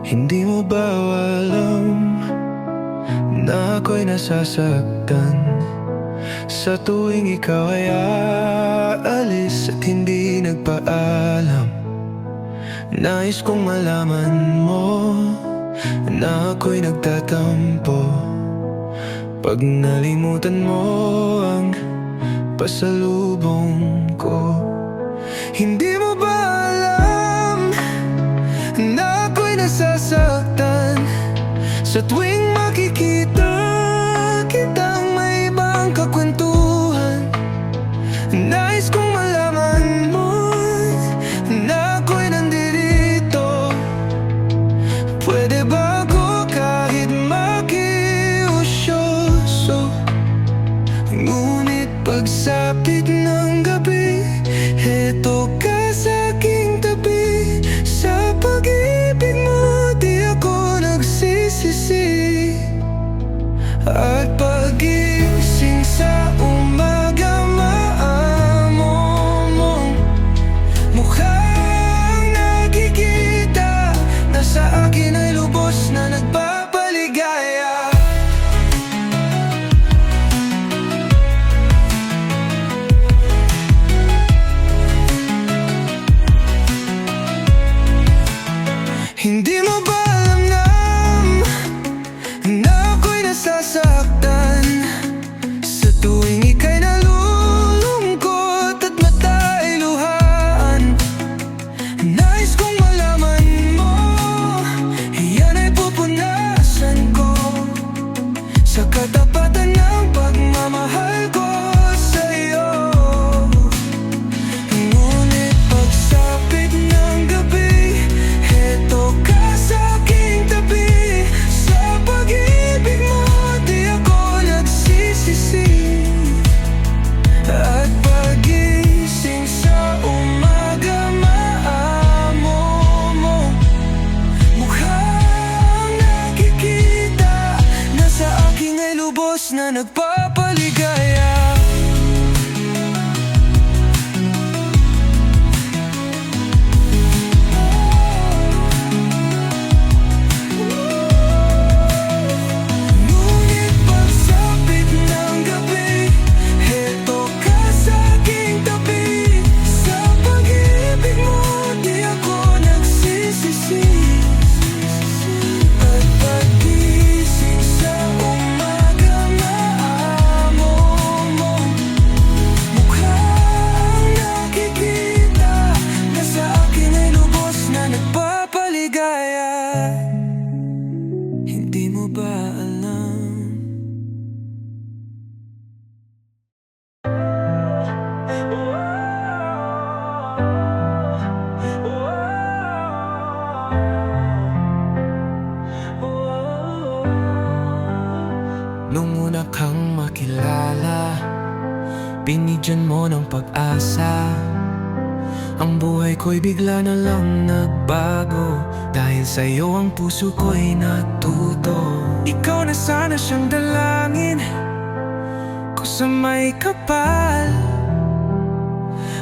Hindi mo ba alam na ako'y nasasaktan sa tuwing ikaw ay aalis at hindi nagpaalam? Nais kong malaman mo na ako'y nagtatampo pag nalimutan mo ang pasalubong ko. Hindi mo ba alam na ako'y nasasaktan sa tuwing makikita kitang may ibang kakwentuhan? Nais kong malaman mo na ako'y nandito. Pwede ba ako kahit makiusyoso? Ngunit pagsapit ng gabi, heto ka sa aking tabi. Sa pag-ibig mo di ako nagsisisi. At pag-gising sa umaga, maamo mong mukhang nakikita na sa akin ay lubos na nagpapaligaya. Hindi mo ba alam na ako'y nasasaktan sa tuwing ika'y nalulungkot at mata ay luhaan? Nais kong malaman mo, yan ay pupunasan ko sa katapatan ng pagmamahal ko sa'yo. Ngunit pagsapit ng gabi, heto ka sa aking tabi. Sa pag-ibig mo di ako nagsisisi. At pag-gising sa umaga, maamo mo mukhang nakikita na sa akin ay lubos na nagpapaligaya. Ngunit pagsapit ng gabi, heto ka sa aking tabi. Sa pag-ibig mo di ako nagsisisi. At pag-gising sa umaga, maamo mo mukhang nakikita na sa akin ay lubos na nagpapaligaya. Hindi mo ba alam? Nung una kang makilala, binigyan mo ng pag-asa. Ang buhay ko'y bigla na lang nagbago. Dahil sa'yo ang puso ko'y natuto. Ikaw na sana siyang dalangin ko sa may kapal.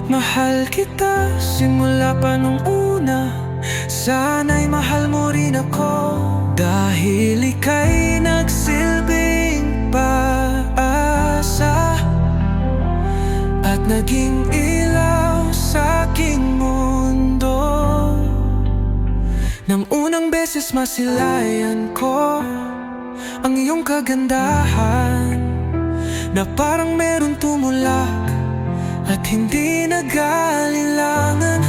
Mahal kita simula pa nung una. Sana'y mahal mo rin ako. Dahil ika'y nagsilbing paasa at naging ilaw sa aking mundo. Nang unang beses masilayan ko ang iyong kagandahan, na parang meron tumulak at hindi nag-aalilangan.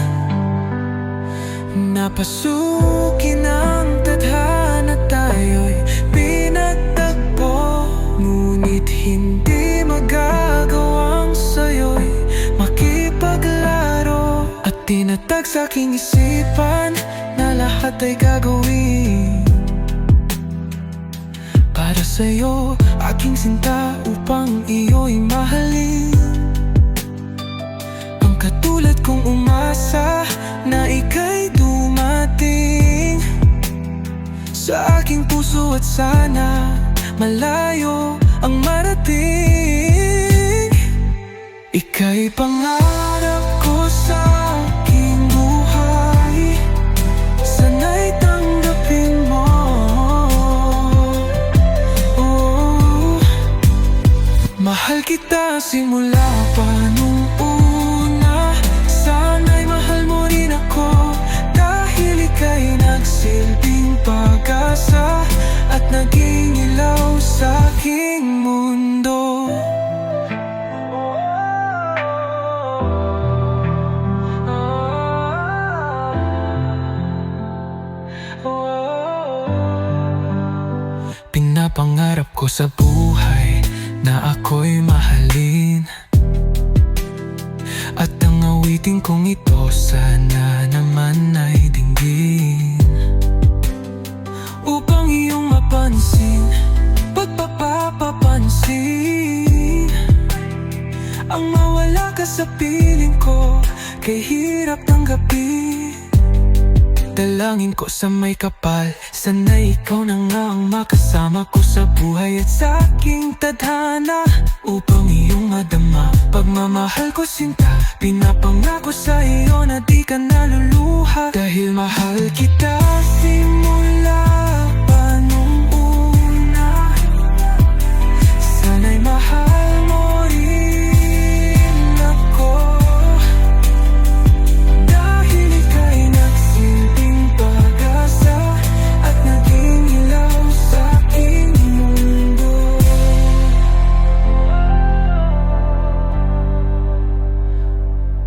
Napasukin ang tadhana, tayo'y pinagtagpo. Ngunit hindi magagawang sa'yo'y makipaglaro. At tinatag sa aking isipan na lahat ay gagawin para sa'yo, aking sinta, upang iyo'y mahalin. Ang katulad kong umasa na ika'y dumating sa aking puso, at sana malayo ang marating. Ika'y pangarap ko sa aking buhay, sana'y tanggapin simula pa nung una. Sana'y mahal mo rin ako, dahil ika'y nagsilbing pag-asa at naging ilaw sa aking mundo. Pinapangarap ko sa buhay na ako'y mahalin, at ang awitin kong ito sana naman ay dinggin, upang iyong mapansin, pagpapapansin, ang mawala ka sa piling ko, kay hirap tanggapin. Dalangin ko sa may kapal, sana'y ikaw na nga ang makasama ko sa buhay at sa aking tadhana, upang iyong madama pagmamahal ko sinta. Pinapangako sa iyo na di ka naluluha, dahil mahal kita simula pa nung una. Sana'y mahal mo rin ako, dahil ika'y nagsilbing pag-asa at naging ilaw sa aking mundo.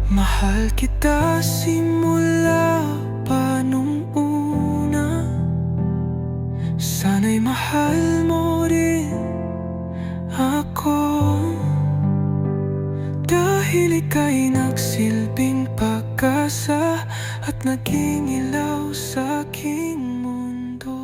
Mahal kita simula pa nung una. Sana'y mahal mo rin ako, dahil ika'y nagsilbing pag-asa at naging ilaw sa aking mundo.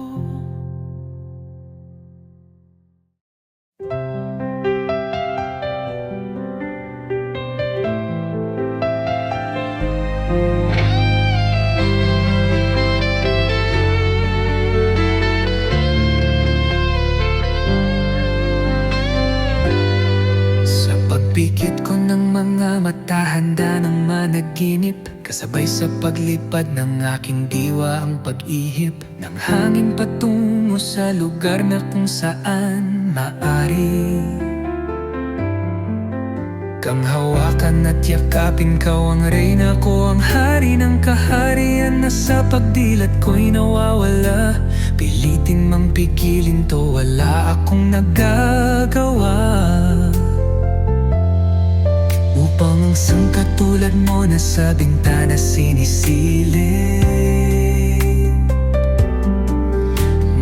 Sa pagpikit ko ng mga mata, handa ng managinip, kasabay sa paglipad ng aking diwa ang pag-ihip ng hangin patungo sa lugar na kung saan maari kang hawakan at yakapin. Kau ang reyna ko, ang hari ng kaharian, na sa pagdilat ko'y nawawala. Pilitin mang pigilin to, wala akong nagagawa, upang ang sangkatulad mo na sa bintana sinisilip,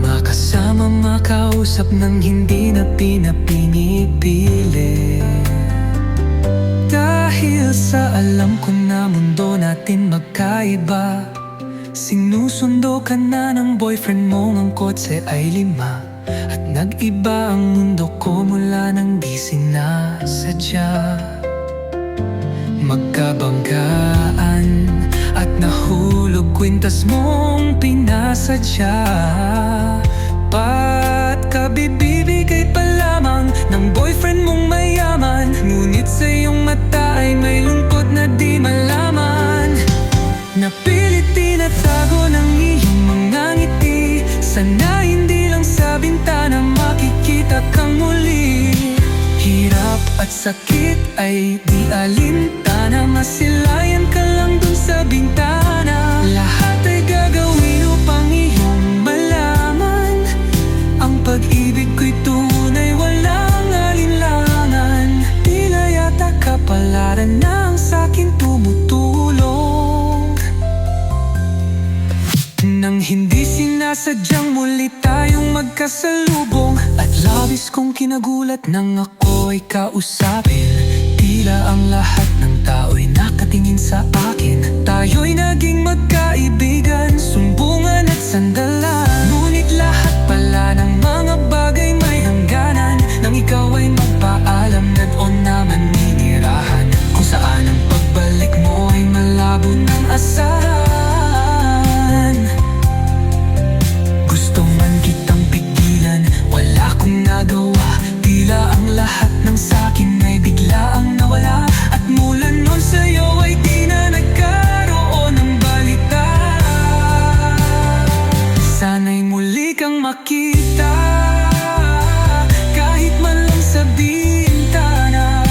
makasama makausap ng hindi na pinapinipili. Dahil sa alam ko na mundo natin magkaiba, sinusundo ka na ng boyfriend mo, ang kotse ay 5, at nag-iba ang mundo ko mula nang di sinasadya. Magkabanggaan at nahulog kwintas mong pinasadya, ba't ka bibibigay pa lamang ng boyfriend mong mayaman, ngunit sa iyong mata ay may lungkot na di malaman. Napilit tinatago ng iyong mga ngiti, sana hindi lang sa bintana makikita kang muli. Hirap at sakit ay di alintana, masilayan ka lang dun sa bintana. Lahat ay gagawin upang iyong malaman, ang pag-ibig ko'y tunay, walang alinlangan. Tila yata kapalaran na ang sa'kin tumutulong, nang hindi sinasadyang muli tayong magkasalubong. At labis kong kinagulat nang ako ay kausapin, tila ang lahat ng tao'y nakatingin sa akin. Tayo'y naging magkaibigan, sumbungan at sandalan, ngunit lahat pala ng mga bagay may hangganan. Nang ikaw ay magpaalam na doon na maninirahan, kung saan ang pagbalik mo ay malabo ng asahan. Gusto man kitang pigilan, wala kong nagawa, tila ang lahat ng sa'kin ay biglaang nawala. At mula nun sa'yo ay di na nagkaroon ng balita. Sana'y muli kang makita, kahit man lang sa bintana.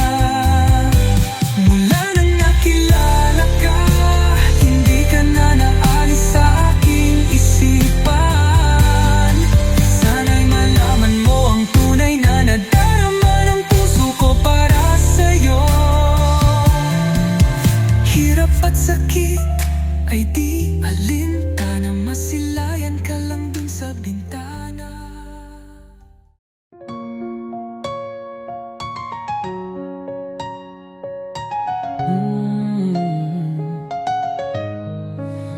hirap at sakit ay di alintana, masilayan ka lang dun sa bintana.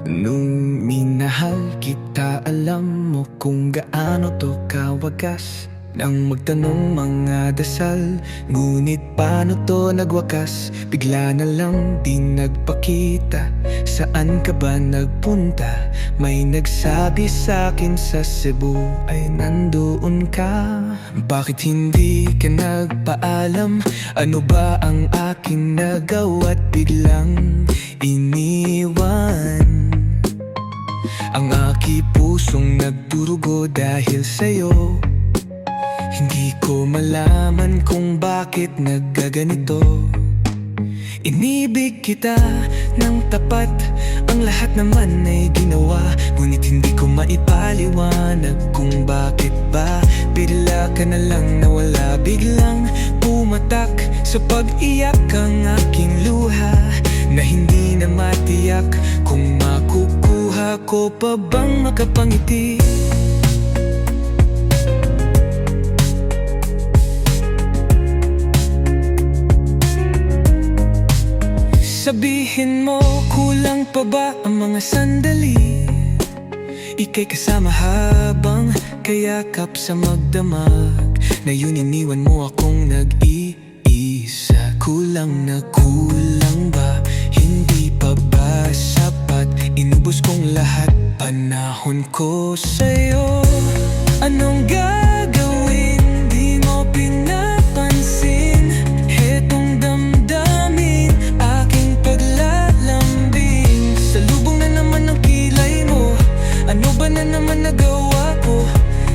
Nung minahal kita, alam mo kung gaano to kawagas. Nang magtanong mga dasal, ngunit paano to nagwakas? Bigla na lang di nagpakita, saan ka ba nagpunta? May nagsabi sa'kin sa Cebu ay nandoon ka. Bakit hindi ka nagpaalam? Ano ba ang aking nagawa't biglang iniwan? Ang aking pusong nagdurugo dahil sa'yo. Hindi ko malaman kung bakit naggaganito. Inibig kita ng tapat, ang lahat naman ay ginawa. Ngunit hindi ko maipaliwanag kung bakit ba bigla ka na lang nawala. Biglang pumatak sa pag-iyak ang aking luha, na hindi na matiyak kung makukuha ko pa bang makapangiti. Sabihin mo, kulang pa ba ang mga sandali? Ika'y kasama habang kayakap sa magdamag. Ngayon iniwan mo akong nag-iisa. Kulang na kulang ba? Hindi pa ba sapat? Inubos kong lahat panahon ko sa'yo. Anong gagawin? Di mo pinapansin. Hetong damdamin aking paglalambing. Salubong na naman ang kilay mo. Ano ba na naman nagawa ko?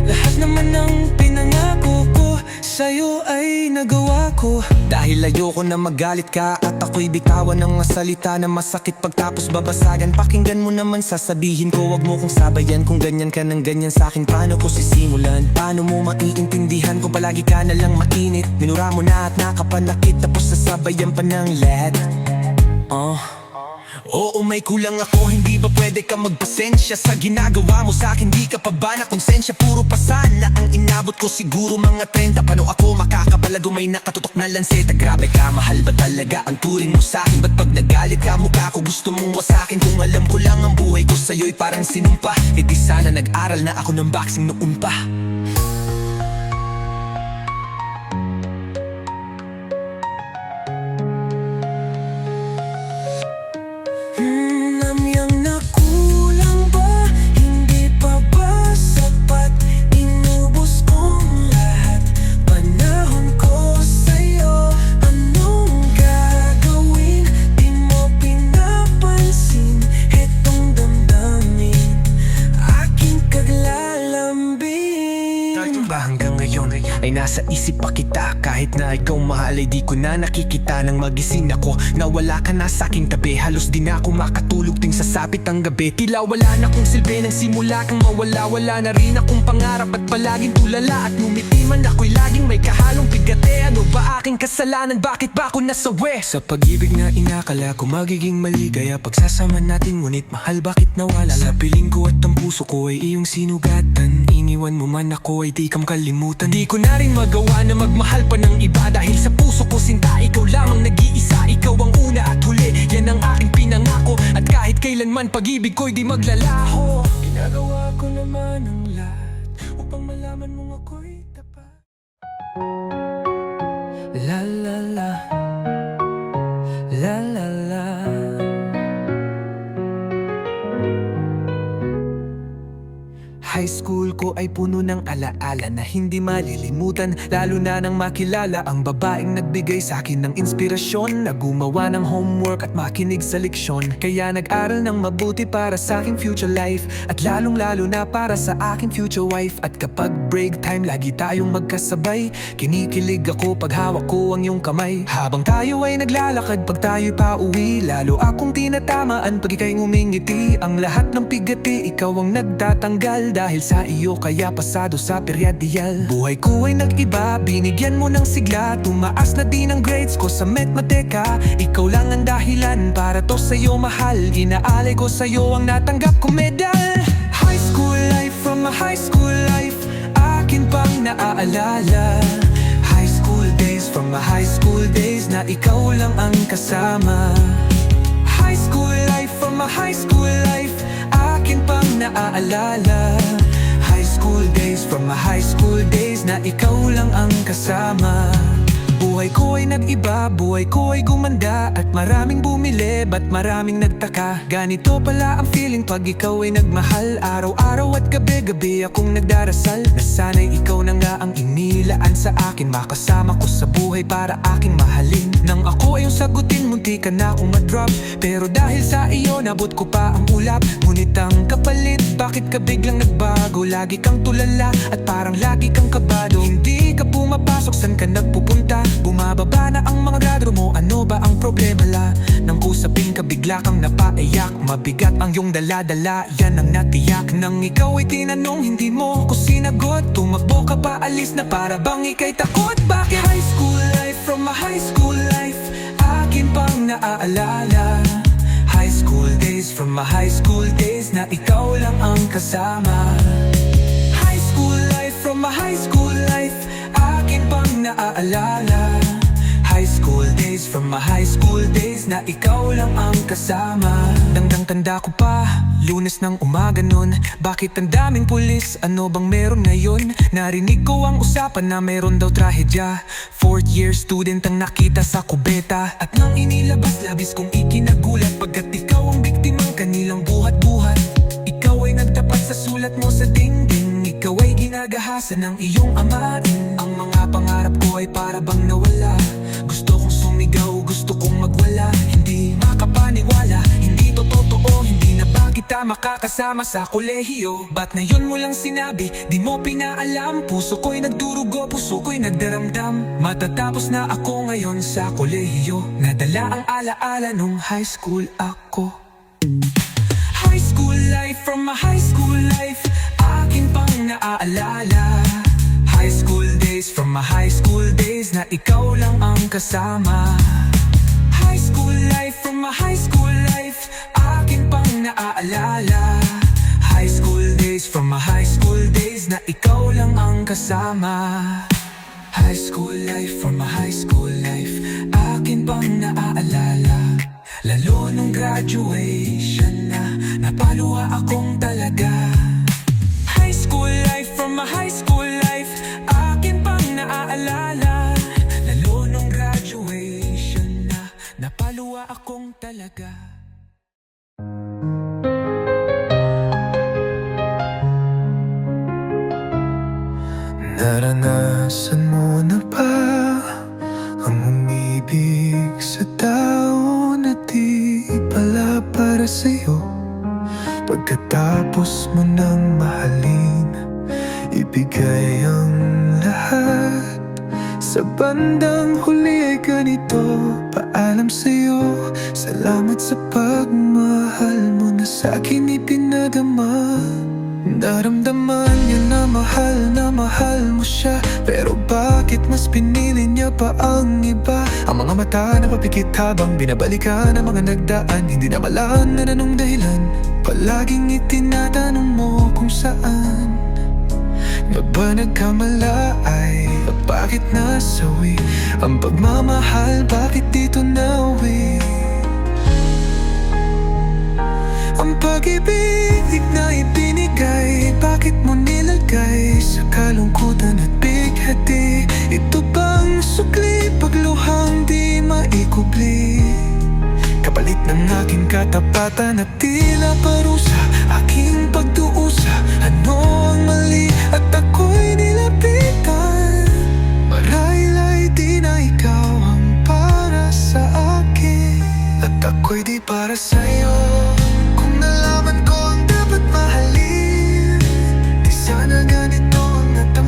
Lahat naman ng pinangako ko sa'yo ay nagawa ko. Dahil ayoko na magalit ka at ako'y bitawan ng mga salita na masakit. Pagtapos babasagan, pakinggan mo naman sasabihin ko. Wag mo kong sabayan kung ganyan ka ng ganyan sa'kin. Paano ko sisimulan? Paano mo maiintindihan kung palagi ka na lang mainit? Minura mo na at nakapanakit, tapos sasabayan pa ng let. Oo, may kulang ako, hindi ba pwede ka magpasensya sa ginagawa mo sa'kin? Di ka pa ba na konsensya? Puro pasana ang inabot ko, siguro mga 30. Paano ako makakapalago? May nakatutok na lanseta. Grabe ka, mahal ba talaga ang turing mo sa'kin? Ba't pag nagalit ka, mukha ko gusto mong wasakin? Kung alam ko lang ang buhay ko sa'yo'y parang sinumpa, e di sana nag-aral na ako ng boxing noon pa. Namyang nakulang ba? Hindi pa ba sapat? Inubos kong lahat panahon ko sa'yo. Anong gagawin? Di mo pinapansin. Hetong damdamin aking kaglalambing. Ba hanggang ngayon ay nasa isip pa kita? Kahit na ikaw mahal ay di ko na nakikita. Nang magising ako, nawala ka na sa aking tabi. Halos di na ako makatulog ting sasapit ang gabi. Tila wala na kong silbi nang simula kang mawala. Wala na rin akong pangarap at palaging tulala. At ngumiti man ako'y laging may kahalong bigate. Ano ba aking kasalanan? Bakit ba ako nasawi? Sa pag-ibig na inakala ko magiging maligaya pagsasama natin, ngunit mahal bakit nawala? Sa piling ko at ang puso ko ay iyong sinugatan. Iniwan mo man ako ay di ka makalimutan. Di ko na rin magawa na magmahal pa ng iba. Dahil sa puso ko sinta, ikaw lamang nag-iisa. Ikaw ang una at huli, yan ang aking pinangako. At kahit kailanman pag-ibig ko'y di maglalaho. Ginagawa ko naman ang lahat upang malaman mong ako'y tapat. La la la, la la la. High school ko ay puno ng alaala na hindi malilimutan. Lalo na nang makilala ang babaeng nagbigay sa'kin ng inspirasyon, na gumawa ng homework at makinig sa leksyon. Kaya nag-aral ng mabuti para sa aking future life, at lalong lalo na para sa aking future wife. At kapag break time, lagi tayong magkasabay. Kinikilig ako pag hawak ko ang iyong kamay. Habang tayo ay naglalakad, pag tayo'y pauwi, lalo akong tinatamaan pag ika'y ngumingiti. Ang lahat ng pigati, ikaw ang nagtatanggal. Dahil sa iyo kaya pasado sa peryadyal. Buhay ko ay nag-iba, binigyan mo ng sigla. Tumaas na din ang grades ko sa Mathematica. Ikaw lang ang dahilan para to sa'yo mahal. Inaalay ko sa'yo ang natanggap kong medal. High school life, from a high school life, akin pang naaalala. High school days, from a high school days, na ikaw lang ang kasama. High school life, from a high school life, akin pang naaalala. High school days, from a high school days, na ikaw lang ang kasama. Buhay ko ay nag-iba, buhay ko ay gumanda. At maraming bumili, ba't maraming nagtaka? Ganito pala ang feeling pag ikaw ay nagmahal. Araw-araw at gabi-gabi akong nagdarasal na sana'y ikaw na nga ang inilaan sa akin. Makasama ko sa buhay para aking mahalin. Nang ako ay yung sagutin, munti ka na akong ma-drop. Pero dahil sa iyo, nabot ko pa ang ulap. Ngunit ang kapalit, bakit ka biglang nagbago? Lagi kang tulala at parang lagi kang kabado. Hindi ka pumapasok, san ka nagpupunta? Bumababa na ang mga grado mo, ano ba ang problema la? Nang usapin ka bigla kang napaiyak. Mabigat ang iyong dala-dala, yan ang natiyak. Nang ikaw ay tinanong, hindi mo ko sinagot. Tumakbo ka pa, alis na para bang ika'y takot. Bakit? High school life, from a high school life, akin pang naaalala. High school days, from a high school days, na ikaw lang ang kasama. High school life, from a high school life, akin pang naaalala. High school days, from my high school days, na ikaw lang ang kasama. Dangdang tanda ko pa, Lunes ng umaga nun. Bakit ang daming pulis? Ano bang meron ngayon? Narinig ko ang usapan na meron daw trahedya. Fourth year student ang nakita sa kubeta. At nang inilabas, labis kong ikinagulat. Pagkat ikaw ang biktimang kanilang buhat-buhat. Ikaw ay nagtapat sa sulat mo sa dingding. Ikaw ay ginagahasan ng iyong amain. Ang mga pangarap ko ay para bang nawala. Gusto kong sumigaw, gusto kong magwala. Hindi makapaniwala, hindi to totoo. Hindi na ba kita makakasama sa kolehiyo? Ba't ngayon mo lang sinabi, di mo pinaalam? Puso ko'y nagdurugo, puso ko'y nagdaramdam. Matatapos na ako ngayon sa kolehiyo. Nadala ang alaala nung high school ako. High school life, from a high school life, akin pang naaalala. High school days, from my high school days, na ikaw lang ang kasama. High school life, from my high school life, akin pang naaalala. High school days, from my high school days, na ikaw lang ang kasama. High school life, from my high school life, akin pang naaalala. Lalo nung graduation na, napaluwa akong talaga. High school life, from my high school life, akin pang naaalala. Lalo nung graduation na, napaluwa akong talaga. Naranasan mo na ba ang umibig sa tao na di pala para sa'yo? Pagkatapos mo nang mahalin, ibigay ang lahat. Sa bandang huli ay ganito, paalam sa'yo. Salamat sa pagmahal mo na sa'kin ipinadama. Naramdaman niya na mahal mo siya. Pero bakit mas pinili niya pa ang iba? Ang mga mata na papikit habang binabalikan ang mga nagdaan. Hindi na malaman na anong dahilan. Palaging itinatanong mo kung saan nga ba nagkamala ay bakit nasawi ang pagmamahal, bakit dito nawi? Ang pag-ibig na ibinigay, bakit mo nilagay sa kalungkutan at bighati? Ito bang sukli, pagluhang di maikubli? Kapalit ng aking katapatan at tila parusa, aking pagduusa. Ano ang mali at ako'y nilapitan? Marahil ay di na ikaw ang para sa akin, at ako'y di para sa'yo. Kung nalaman ko ang dapat mahalin, di sana ganito ang natama.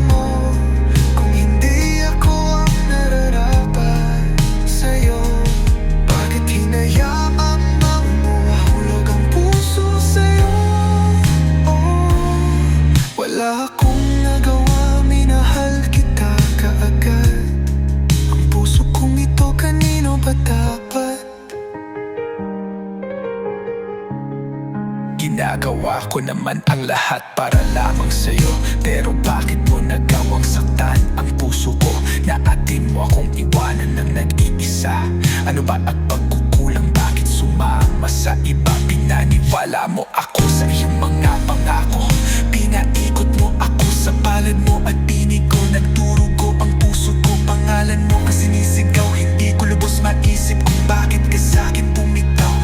Ginagawa ko naman ang lahat para lamang sa'yo. Pero bakit mo nagawang saktan ang puso ko? Na atin mo akong iwanan ng nag-iisa. Ano ba at pagkukulang? Bakit sumama sa iba? Pinaniwala mo ako sa iyong mga pangako. Pinaikot mo ako sa palad mo at pinig ko. Nagdurugo ang puso ko, pangalan mo ang sinisigaw. Hindi ko lubos maisip kung bakit ka sa'kin bumitaw.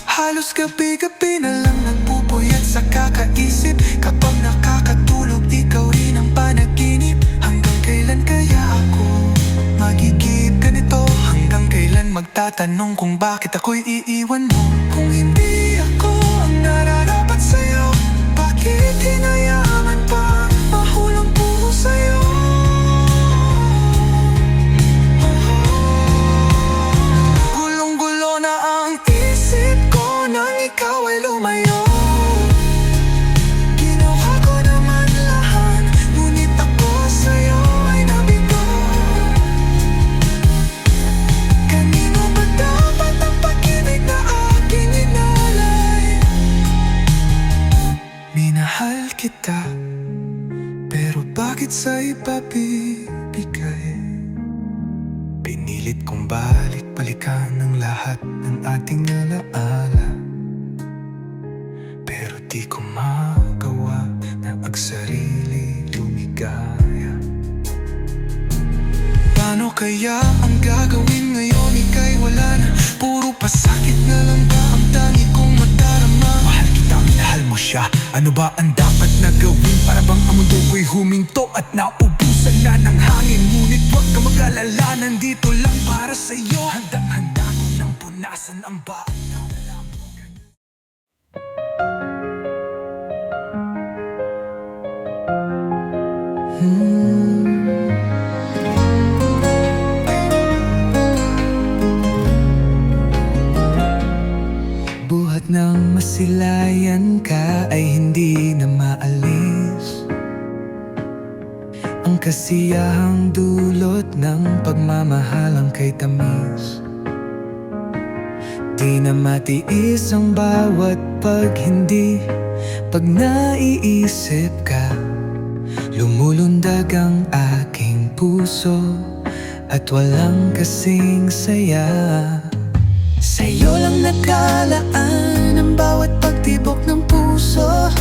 Halos gabi-gabi na lang nagpupuyat sa kakaisip. Kapag nakakatulog, ikaw rin ang panaginip. Hanggang kailan kaya ako magiging ganito? Hanggang kailan magtatanong kung bakit ako'y iiwan mo? Kung hindi ako ang nararapat sa'yo, bakit hinayaman pa mahulang puso sa'yo? Gulong-gulo na ang isip ko nang ikaw ay lumayo. Ginawa ko naman lahat, ngunit ako sa'yo ay nabigo. Kanino ba dapat ang pag-ibig na aking inalay? Minahal kita, pero bakit sa iba bibigay? Pinilit kong balik-balikan ang lahat ng ating alaala, pero di ko magawa na magsarili lumigaya. Paano kaya ang gagawin ngayon? Ika'y wala na, puro pasakit na lang ba ang tangi kong madarama? Mahal kita, minahal mo siya. Ano ba ang dapat na gawin? Para bang ang mundo ko'y huminto at naubusan na ng hangin. Ngunit huwag ka mag-alala, nandito lang para sa'yo. Handa-handa ko nang punasan ang baon. Buhat ng masilayan ka ay hindi na maalis. Ang kasiyahang dulot ng pagmamahalang kay tamis. Di na matiis ang bawat pag hindi. Pag naiisip ka, lumulundag ang aking puso at walang kasing saya. Sa'yo lang nakalaan ang bawat pagtibok ng puso.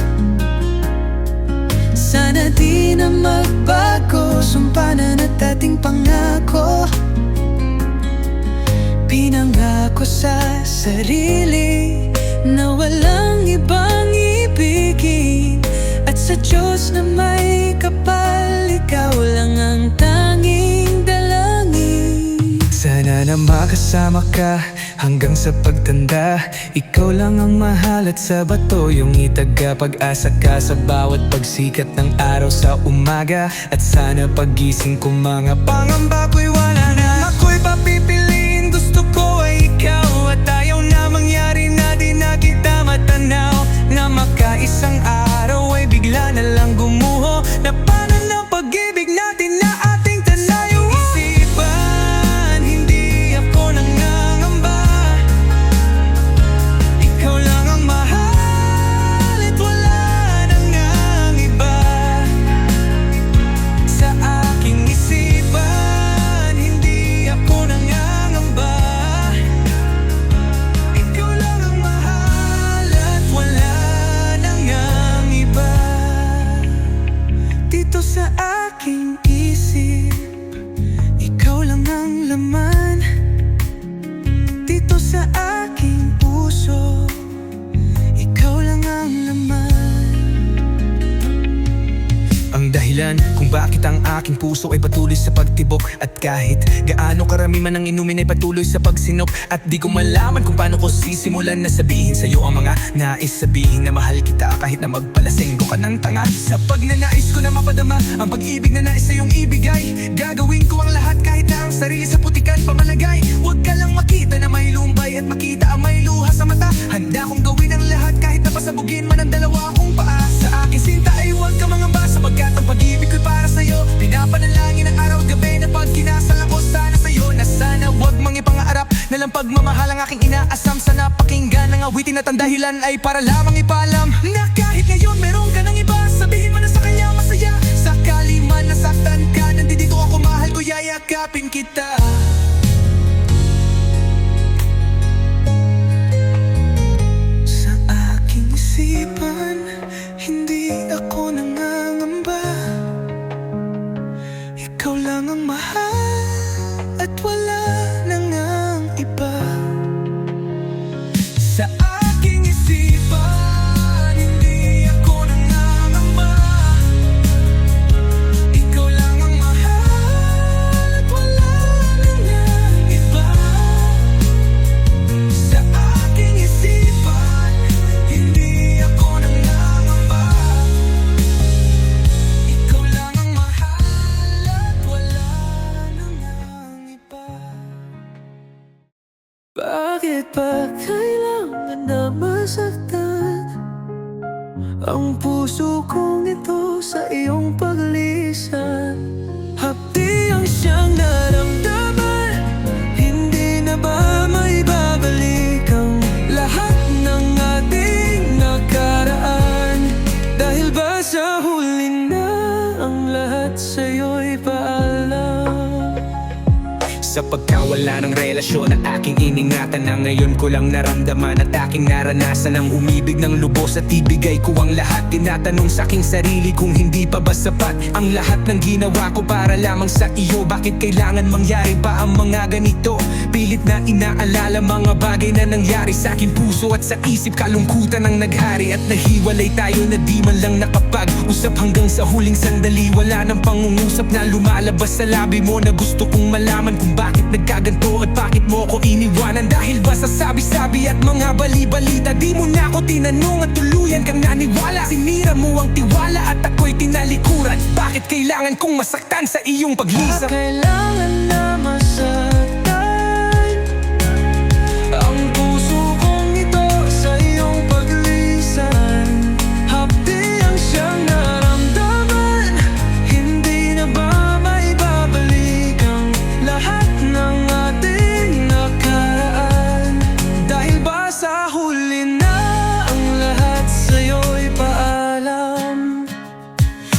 Sana di na magbago, sumpanan at ating pangako. Pinangako sa sarili na walang ibang ibigin. At sa Diyos na may kapal, ikaw lang ang tanging dalangin. Sana na makasama ka hanggang sa pagtanda. Ikaw lang ang mahal at sa bato yung itaga. Pag-asa ka sa bawat pagsikat ng araw sa umaga. At sana pagising ko mga pangamba ko'y wala na. Ako'y papipiliin, gusto ko ay ikaw. At ayaw na mangyari na di na kita matanaw. Na makaisang araw ay bigla na lang gumuho. Na paano ng pag-ibig natin na ating tanayo. Isipan, hindi ako nangangamba. Ikaw lang ang mahal at wala nang ang iba. Sa aking isipan, hindi ako nangangamba. Ikaw lang ang mahal at wala nang ang iba. Dito sa aking isip, ikaw lang ang laman. Dito sa aking puso, ikaw lang ang laman. Ang dahilan kung bakit ang aking puso ay patuloy sa pagtibok. At kahit gaano karami man ang inumin ay patuloy sa pagsinok. At di ko malaman kung paano ko sisimulan na sabihin sa'yo ang mga nais sabihin. Na mahal kita kahit na magpalasenggo ka ng tanga. Sa pagnanais ko na mapadama ang pag-ibig na nais sa'yong ibigay. Gagawin ko ang lahat kahit na ang sarili sa putikan pamalagay. Huwag ka lang makita na may lumbay at makita ang may luha sa mata. Handa kong gawin ang lahat kahit na pasabugin man ang dalawa kong paa. Sa aking sinta ay huwag ka mangamba, sapagkat ang pag-ibig ko'y para sa'yo. Pinapanalangin ang araw at gabi na pag kinasal ako sana sa'yo. Na sana huwag mang ipangarap na lang pagmamahal ang aking inaasam. Sana pakinggan ang awit awitin at ang dahilan ay para lamang ipaalam na kahit ngayon meron ka ng iba, sabihin mo na sa kanya masaya. Sakali man nasaktan ka, nandito ako, mahal ko, yayakapin kita. Sa aking isipan, hindi ako nangangamba. Ikaw lang ang mahal at wala nang ang iba. Sa aking isipan, hindi ako nangangamba. Ikaw lang ang mahal at wala nang ang iba. Sa aking isipan, hindi ako nangangamba. Ikaw lang ang mahal at wala nang ang iba. Bakit ba kailangan na masaktan ang puso kong ito sa iyong paglisan? Hapdi ang siyang naramdaman, hindi na ba maibabalik ang lahat ng ating nakaraan? Dahil ba sa huli na ang lahat sa'yo'y paalam? Sa pagkawala ng relasyon at aking iningatan, na ngayon ko lang naramdaman at aking naranasan ang umibig ng lubos at ibigay ko ang lahat. Tinatanong sa aking sarili kung hindi pa ba sapat ang lahat ng ginawa ko para lamang sa iyo. Bakit kailangan mangyari pa ang mga ganito? Pilit na inaalala mga bagay na nangyari sa aking puso at sa isip. Kalungkutan ang naghari at nahiwalay tayo na di man lang nakapag-usap. Hanggang sa huling sandali wala nang pangungusap na lumalabas sa labi mo, na gusto kong malaman kung bakit nagkaganto at bakit mo ko iniwanan. Dahil ba sa sabi-sabi at mga bali-balita, di mo na ako tinanong at tuluyan kang naniwala. Sinira mo ang tiwala at ako'y tinalikuran. Bakit kailangan kong masaktan sa iyong paglisan? Kailangan na masaktan ang puso kong ito sa iyong paglisan. Hapdi ang siyang naramdaman, hindi na ba maibabalik ang lahat ng ating nakaraan? Dahil ba sa huli na ang lahat sa'yo'y paalam?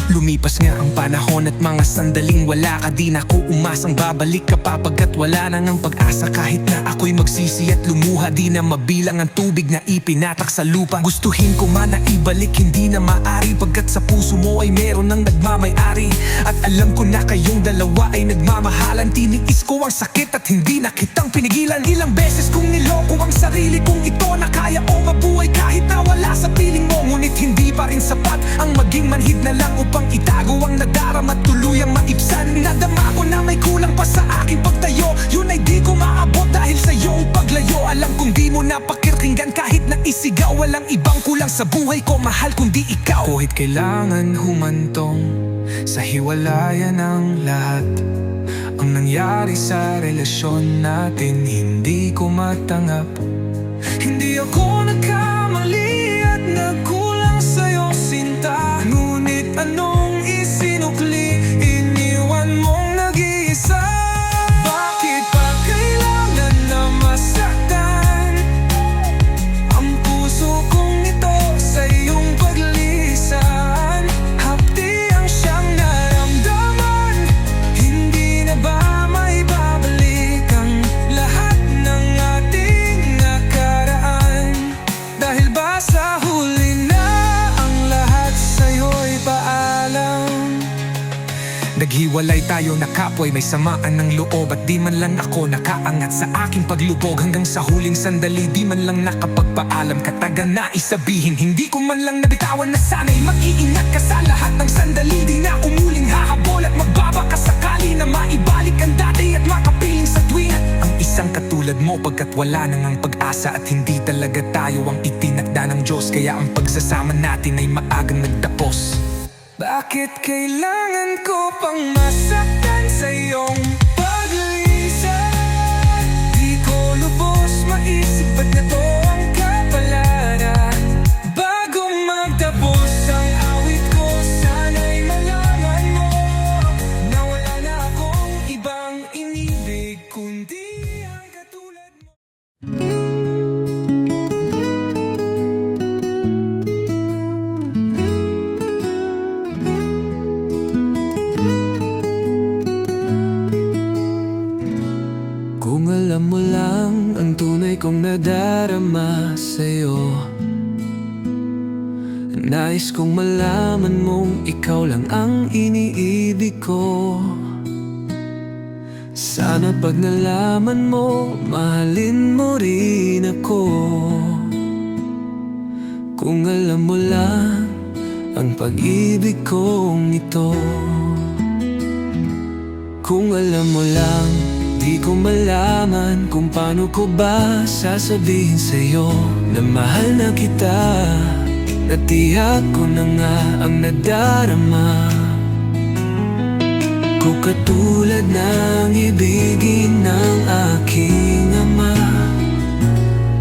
Lumipas nga ang panahon at mga sandaling wala ka, di na ako umasang babalik ka pa, pagkat wala na ng pag-asa. Kahit na ako'y magsisi at lumuha, di na mabilang ang tubig na ipinatak sa lupa. Gustuhin ko man na ibalik, hindi na maari, pagkat sa puso mo ay meron ng nagmamay-ari. At alam ko na kayong dalawa ay nagmamahalan. Tiniis ko ang sakit at hindi na kitang pinigilan. Ilang beses kong niloko ang sarili kong ito, na kaya o mabuhay kahit na wala sa piling mo. Ngunit hindi pa rin sapat ang maging manhid na lang upang itago ang nadarama at tuluyang maibsan. Nadama ko na may kulang pa sa aking pagtayo, yun ay di ko maabot dahil sa iyong paglayo. Alam kong di mo napakinggan kahit na isigaw, walang ibang kulang sa buhay ko, mahal, kundi ikaw. Kahit kailangan humantong sa hiwalayan ng lahat, ang nangyari sa relasyon natin hindi ko matanggap. Hindi ako nagkamali at nagkulang sa'yo, sinta. Ngunit anong isinukli, iniwan mong nag-iisa. Bakit pa kailangan na masaktan ang puso kong ito sa iyong paglisan? Hapdi ang siyang naramdaman, hindi na ba maibabalik ang lahat ng ating nakaraan? Dahil ba sa huli na ang lahat sa'yo'y paalam? Naghiwalay tayo na kapwa'y may samaan ng loob, at di man lang ako nakaangat sa aking paglubog. Hanggang sa huling sandali di man lang nakapagpaalam. Katagan na isabihin, hindi ko man lang nabitawan na sana'y mag-iingat ka sa lahat ng sandali. Di na umuling hahabol at magbabaka sakali na maibalik ang dati at makapiling sa tuwing ang isang katulad mo, pagkat wala nang ang pag-asa at hindi talaga tayo ang itinakda ng Diyos. Kaya ang pagsasama natin ay maagang nagtapos. Bakit kailangan ko pang masaktan sa iyong paglisan? Di ko lubos maisip ba't na to ang kapalaran. Bago magtapos ang awit ko, sana'y malaman mo na wala na akong ibang inibig kundi ang katulad mo. Nais kong malaman mong ikaw lang ang iniibig ko. Sana pag nalaman mo, mahalin mo rin ako. Kung alam mo lang ang pag-ibig kong ito. Kung alam mo lang, di ko malaman kung paano ko ba sasabihin sa'yo na mahal na kita. Natiyak ko na nga ang nadarama ko, katulad ng ibigin ng aking ama,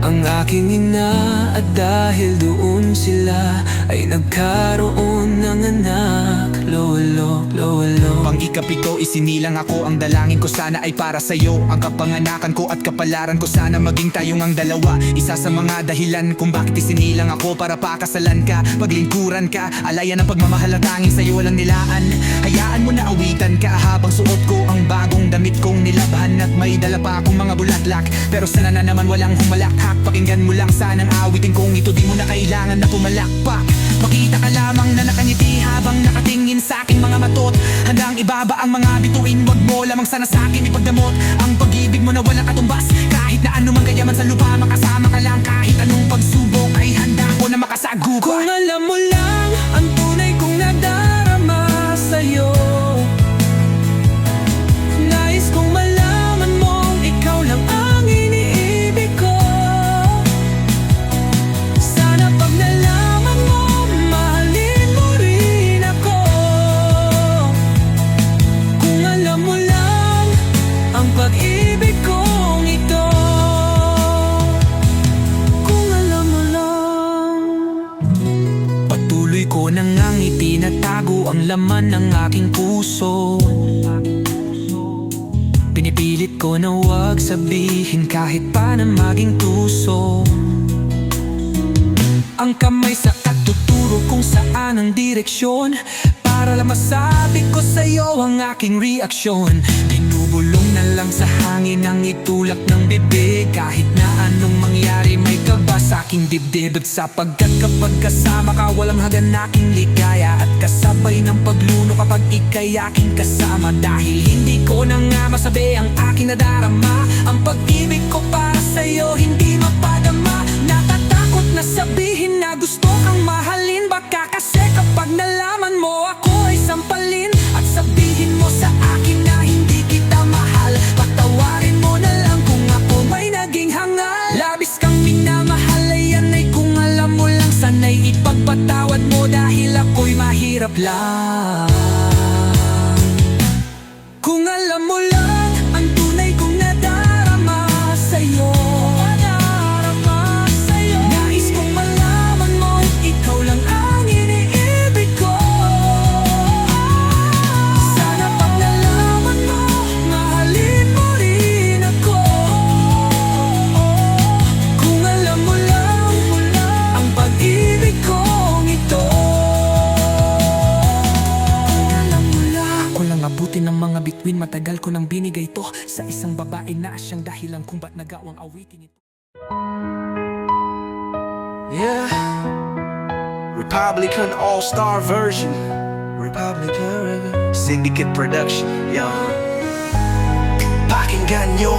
ang aking ina, at dahil doon sila ay nagkaroon ng anak. Lolo, lolo. Pang ikapito isinilang ako, ang dalangin ko sana ay para sa'yo. Ang kapanganakan ko at kapalaran ko sana maging tayong ang dalawa. Isa sa mga dahilan kung bakit isinilang ako, para pakasalan ka, paglingkuran ka, alayan ang pagmamahal at tanging sa'yo walang nilaan. Hayaan mo na awitan ka habang suot ko ang bagong damit kong nilabhan, at may dala pa akong mga bulaklak, pero sana na naman walang humalakhak. Pakinggan mo lang sanang awitin kong ito, di mo na kailangan na pumalakpak. Makita ka lamang na nakangiti habang nakatingin sa aking mga matot, handang ibaba ang mga bituin. Wag mo lamang sana sa akin ipagdamot ang pag-ibig mo na walang katumbas. Kahit na anumang kayaman sa lupa, makasama ka lang. Kahit anong pagsubok ay handa ko na makasagupa. Kung alam mo lang ang tunay kong nadarama sa'yo, nais kong malaman mong ikaw lang ang iniibig ko. Sana pag nalaman mo, mahalin mo rin ako. Kung alam mo lang ang pag-ibig kong ito. Kung alam mo lang. Patuloy ko nang ang itinatago ang laman ng aking puso. Pinipilit ko na wag sabihin kahit pa na maging tuso. Ang kamay sa katuturo kung saan ang direksyon, para lang masabi ko sa'yo ang aking reaksyon. Binubulong na lang sa hangin ang itulak ng bibig, kahit na anong mangyari may kaba sa aking dibdib. At sapagkat kapag kasama ka, walang hagan aking ligaya, at kasabay ng pagluno kapag ika'y aking kasama. Dahil hindi ko na nga masabi ang aking nadarama, ang pag-ibig ko para sa'yo hindi mapadama. Natatakot na sabihin na gusto kang mahalin, baka kasi kapag nalaman mo ako ay sampalin, at sabihin mo sa akin na hindi kita mahal. Patawarin mo na lang kung ako may naging hangal. Labis kang minamahal, ayan ay kung alam mo lang. Sana'y ipagpatawad mo dahil ako'y mahirap lang. Kung alam mo lang ang tunay kong nadarama sa'yo, nais kong malaman mo ikaw lang ang iniibig ko. Sana pag nalaman mo, mahalin mo rin ako. Kung alam mo lang ang pag-ibig kong ito. Kung alam mo lang. Ako lang abutin ng mga bituin, matagal ko nang binigay to sa isang babae na siyang dahilan kung ba't nagawang awitin ito. Yeah, Republican All-Star version. Republican Syndicate Production. Yeah. Pakinggan nyo,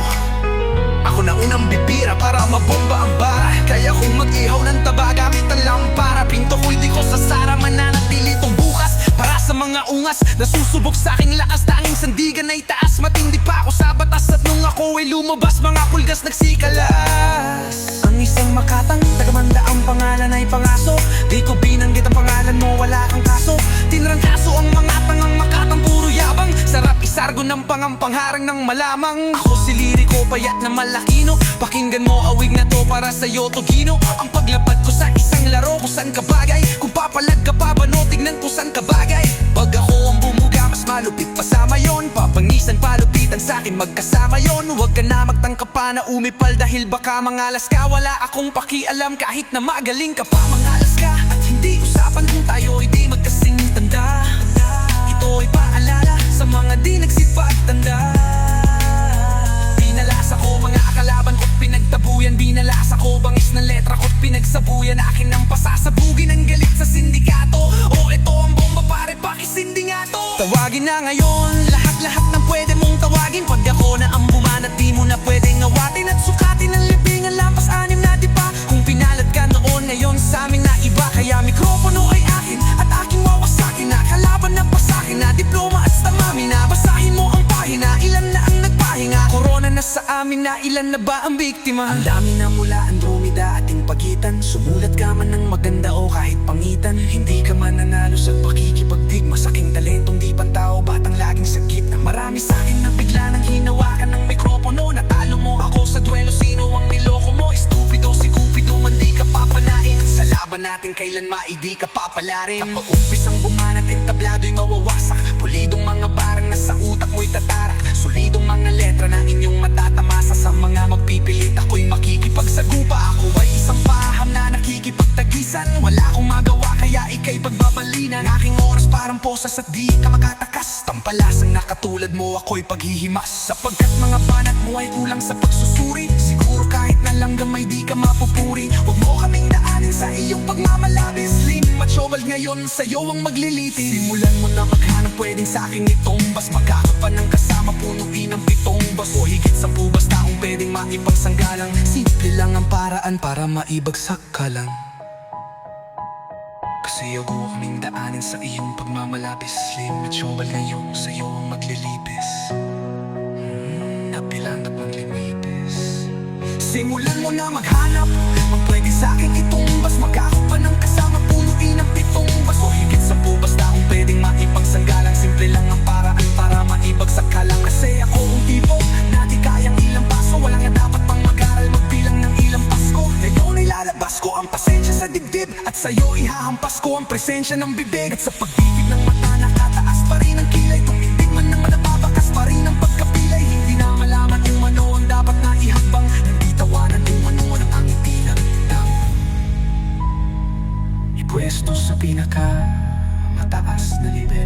ako na unang bibira para mabomba ang bara. Kaya kung mag-ihaw ng taba gamit ang lampara, pinto ko'y di ko sasara, mananatili tong bukas. Para sa mga ungas na susubok sa aking lakas, tanging sandigan ay taas. Matindi pa ako sa batas, at nung ako ay lumabas, mga pulgas nagsikalas. Ang isang makatang tagamanda, ang pangalan ay Pangaso. Di ko binanggit ang pangalan mo, wala kang kaso. Tinrangkaso ang mga tangang makatang, puro yabang. Sarap isargo ng pangampangharang ng malamang. Ako si liriko, payat na malakino. Pakinggan mo, awig na to para sa'yo to Gino. Ang paglapad ko sa isang laro, kung saan ka bagay. Kung papalag ka pa ba, no, tignan ko saan ka bagay. Pag ako ang bumuga, mas malupit pa sa mayon. Papangisan, palupitan sa'kin, magkasama yon. Huwag ka na magtangka pa na umipal, dahil baka mangalas ka. Wala akong pakialam kahit na magaling ka pa, mangalas ka. At hindi usapan kung tayo hindi magkasing tanda. Ito ay paalala sa mga di nagsipagtanda. Pinalas ako mga kalaban ko't pinagtabuyan. Binalas ako bangis na letra ko't pinagsabuyan. Akin ang pasasabugin ang galit sa sindikato. O ito ang bomba pare, pakisindi nga to. Tawagin na ngayon, lahat-lahat ng pwede mong tawagin. Pag ako na ang bumanat, di mo na pwedeng awatin. At sukatin ang libingan, lampas anim na diba. Kung pinalad ka noon, ngayon sa amin na iba. Kaya mikropono ay akin at aking wawasakin na. Kalaban na pasakin na, diploma at stamami na. Basahin mo ang pahina, ilan na ang nagpahinga. Corona na sa amin na, ilan na ba ang biktima? Ang dami na mula Andromeda ating pagitan. Sumulat ka man ng maganda o kahit pangitan, hindi ka man nanalo sa pakikipagdigma. Sa aking talentong di pantao, batang laging sakit na. Marami sa akin na bigla nang hinawakan ng mikropono. Natalo mo ako sa duelo, sino ang niloko mo? Estupido si Cupido, man di ka papanain. Sa laban natin kailan maidi ka papalarin. Kapag umpisang bumanat, entablado'y mawawasak. Pulidong mga barang na sa utak mo'y tatarak. Solidong mga letra na inyong matatamasa. Sa mga magpipilit ako'y makikipagsagupa. Ako ay isang paham na nakikipagtagisan. Wala akong magawa kaya ika'y pagbabalinan. Aking oras parang posas at di ka makatakas. Tampalasang na katulad mo ako'y paghihimas. Sapagkat mga banat mo ay kulang sa pagsusuri. Siguro kahit na lang gamay di ka mapupuri. Huwag mo kaming daanin sa iyong pagmamalabis. Slim machobal ngayon sa'yo ang maglilitis. Simulan mo na maghanap pwedeng sa'king itumbas. Magkakapan ng kasama punuin ng pitong bas. O higit sa pubas taong pwedeng maipagsanggalang. Simple lang ang paraan para maibagsak ka lang. Kasi huwag mo kaming daanin sa iyong pagmamalabis. Slim machobal ngayon sa'yo ang maglilipis. Napilan at maglimitis. Simulan mo na maghanap ang pwede sa'king itumbas. Magkakapan ng kasama punuin ng pitong bas. O higit sa pubas taong pwedeng maipagsanggalang. Simple lang ang paraan para maibagsak ka lang. Kasi ako ang tipo na di kayang ilang paso. Wala nga dapat pang mag-aral magbilang ng ilang Pasko. Ngayon ay lalabas ko ang pasensya sa dibdib. At sa'yo ihahampas ko ang presensya ng bibig. At sa pagtibig ng mata nakataas pa rin ang kilay. Tumindig man ng nababakas pa rin ang pagkapilay. Hindi na malaman kung ano ang dapat na ihakbang. Hindi tawanan kung ano ang ngiti ng bintang. Ipwesto sa pinaka mataas na libe.